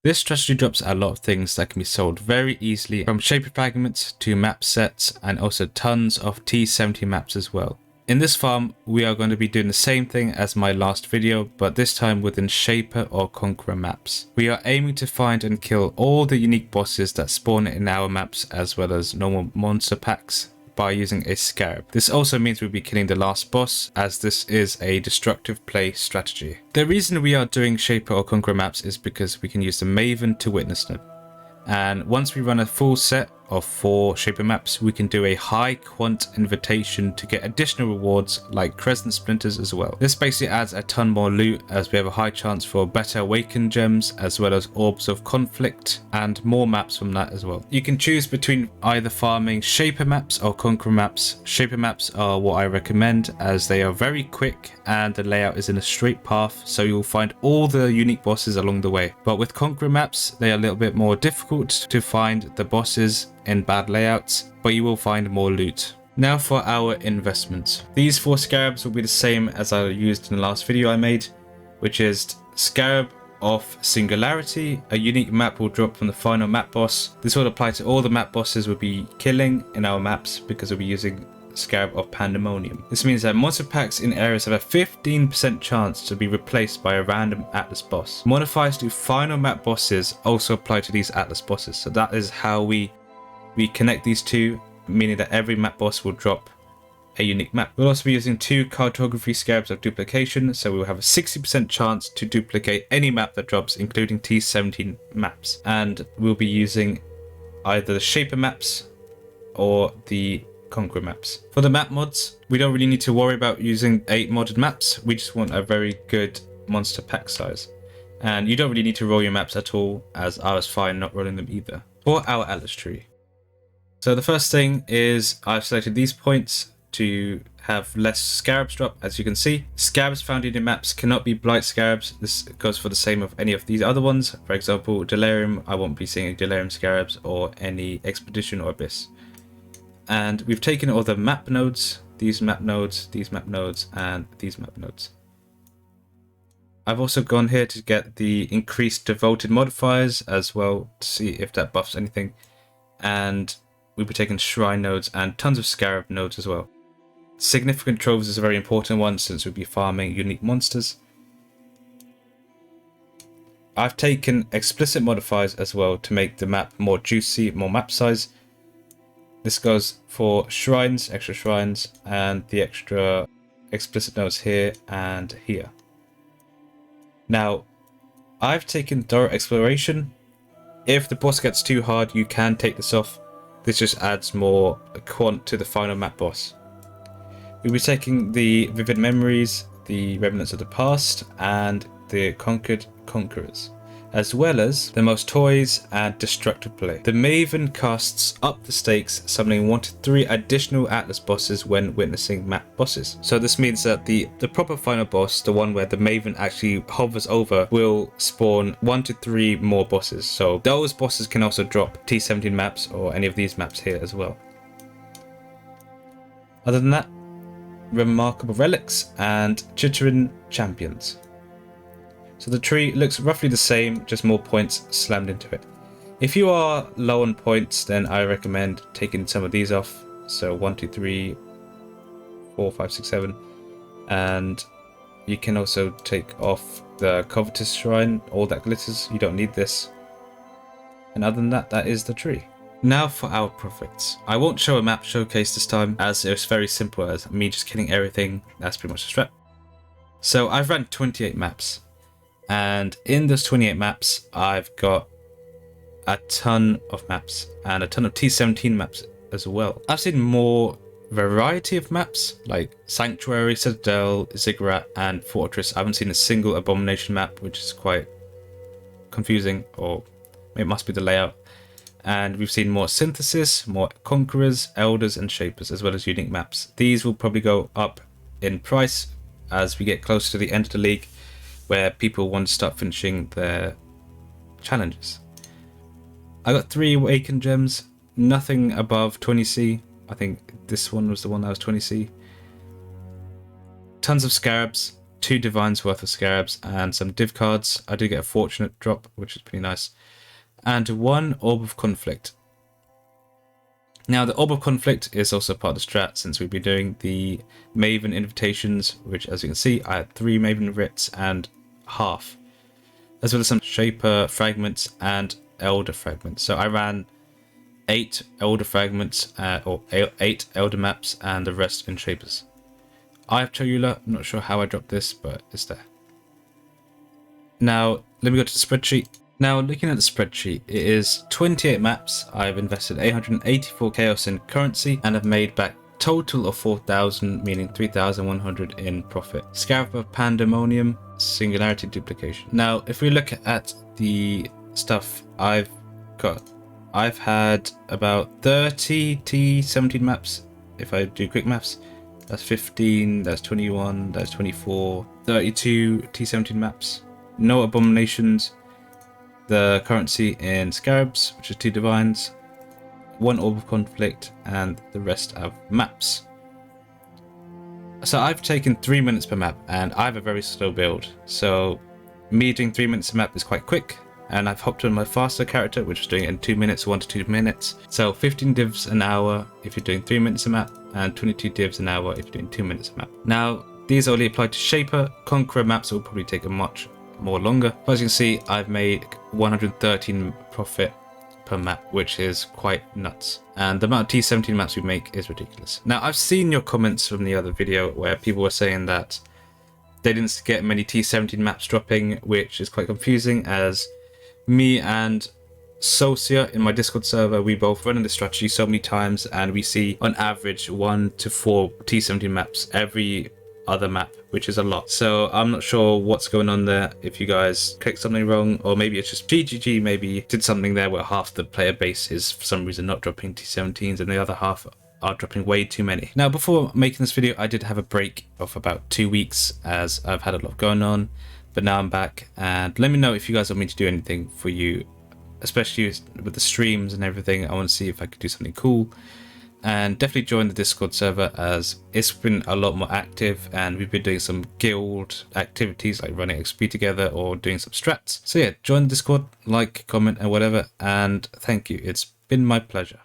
This strategy drops a lot of things that can be sold very easily, from Shaper fragments to map sets, and also tons of T17 maps as well. In this farm, we are going to be doing the same thing as my last video, but this time within Shaper or Conqueror maps. We are aiming to find and kill all the unique bosses that spawn in our maps, as well as normal monster packs, by using a scarab. This also means we'll be killing the last boss, as this is a destructive play strategy. The reason we are doing Shaper or Conqueror maps is because we can use the Maven to witness them. And once we run a full set of 4 Shaper maps, we can do a high quant invitation to get additional rewards like Crescent Splinters as well. This basically adds a ton more loot, as we have a high chance for better Awakened Gems, as well as Orbs of Conflict, and more maps from that as well. You can choose between either farming Shaper maps or Conqueror maps. Shaper maps are what I recommend, as they are very quick and the layout is in a straight path, so you'll find all the unique bosses along the way. But with Conqueror maps, they are a little bit more difficult to find the bosses in bad layouts, but you will find more loot. Now for our investments. These 4 scarabs will be the same as I used in the last video I made, which is Scarab of Singularity. A unique map will drop from the final map boss. This will apply to all the map bosses we'll be killing in our maps, because we'll be using Scarab of Pandemonium. This means that monster packs in areas have a 15% chance to be replaced by a random Atlas boss. Modifiers to final map bosses also apply to these Atlas bosses, so that is how we connect these two, meaning that every map boss will drop a unique map. We'll also be using 2 cartography scarabs of duplication, so we'll have a 60% chance to duplicate any map that drops, including T17 maps. And we'll be using either the Shaper maps or the Conqueror maps. For the map mods, we don't really need to worry about using 8 modded maps. We just want a very good monster pack size. And you don't really need to roll your maps at all, as I was fine not rolling them either. For our Atlas tree. So the first thing is I've selected these points to have less scarabs drop. As you can see, scarabs found in your maps cannot be blight scarabs. This goes for the same of any of these other ones. For example, Delirium, I won't be seeing Delirium scarabs, or any Expedition or Abyss. And we've taken all the map nodes, these map nodes, these map nodes, and these map nodes. I've also gone here to get the increased devoted modifiers as well, to see if that buffs anything. And we'll be taking shrine nodes and tons of scarab nodes as well. Significant troves is a very important one, since we'll be farming unique monsters. I've taken explicit modifiers as well to make the map more juicy, more map size. This goes for shrines, extra shrines, and the extra explicit nodes here and here. Now, I've taken thorough exploration. If the boss gets too hard, you can take this off. This just adds more quant to the final map boss. We'll be taking the Vivid Memories, the Remnants of the Past, and the Conquered Conquerors, as well as the most toys and destructive play. The Maven casts up the stakes, summoning 1 to 3 additional Atlas bosses when witnessing map bosses. So this means that the proper final boss, the one where the Maven actually hovers over, will spawn 1 to 3 more bosses. So those bosses can also drop T17 maps or any of these maps here as well. Other than that, Remarkable Relics and Chittering Champions. So the tree looks roughly the same, just more points slammed into it. If you are low on points, then I recommend taking some of these off. So 1, 2, 3, 4, 5, 6, 7. And you can also take off the Covetous Shrine, all that glitters. You don't need this. And other than that, that is the tree. Now for our profits. I won't show a map showcase this time, as it's very simple, as me just killing everything. That's pretty much the strat. So I've ran 28 maps. And in those 28 maps, I've got a ton of maps and a ton of T17 maps as well. I've seen more variety of maps like Sanctuary, Citadel, Ziggurat, and Fortress. I haven't seen a single Abomination map, which is quite confusing, or it must be the layout. And we've seen more Synthesis, more Conquerors, Elders, and Shapers, as well as unique maps. These will probably go up in price as we get closer to the end of the league, where people want to start finishing their challenges. I got 3 Awakened Gems, nothing above 20C. I think this one was the one that was 20C. Tons of Scarabs, 2 divines worth of scarabs and some div cards. I did get a fortunate drop, which is pretty nice, and 1 orb of conflict. Now the orb of conflict is also part of the strat, since we've been doing the Maven invitations, which as you can see I had 3 Maven writs and half, as well as some Shaper fragments and Elder fragments. So I ran 8 Elder fragments or 8 Elder maps and the rest in Shapers. I have Cholula, I'm not sure how I dropped this, but it's there. Now let me go to the spreadsheet. Now looking at the spreadsheet, it is 28 maps. I've invested 884 chaos in currency and have made back total of 4,000, meaning 3,100 in profit. Scarab of Pandemonium, Singularity Duplication. Now if we look at the stuff I've had about 30 T17 maps. If I do quick maths, that's 15, that's 21, that's 24, 32 T17 maps. No abominations. The currency in scarabs, which is 2 divines, 1 orb of conflict, and the rest of maps. So I've taken 3 minutes per map, and I have a very slow build. So me doing 3 minutes a map is quite quick, and I've hopped on my faster character, which is doing it in 2 minutes, 1 to 2 minutes. So 15 divs an hour if you're doing 3 minutes a map, and 22 divs an hour if you're doing 2 minutes a map. Now these only apply to Shaper. Conqueror maps will probably take a much more longer. But as you can see, I've made 113 profit per map, which is quite nuts. And the amount of T17 maps we make is ridiculous. Now I've seen your comments from the other video where people were saying that they didn't get many T17 maps dropping, which is quite confusing, as me and Socia in my Discord server, we both run in this strategy so many times, and we see on average 1 to 4 T17 maps every other map, which is a lot. So I'm not sure what's going on there, if you guys clicked something wrong, or maybe it's just GGG maybe did something there where half the player base is for some reason not dropping T17s and the other half are dropping way too many. Now before making this video, I did have a break of about 2 weeks as I've had a lot going on, but now I'm back, and let me know if you guys want me to do anything for you, especially with the streams and everything. I want to see if I could do something cool. And definitely join the Discord server, as it's been a lot more active, and we've been doing some guild activities like running XP together or doing some strats. So yeah, join the Discord, like, comment and whatever, and thank you. It's been my pleasure.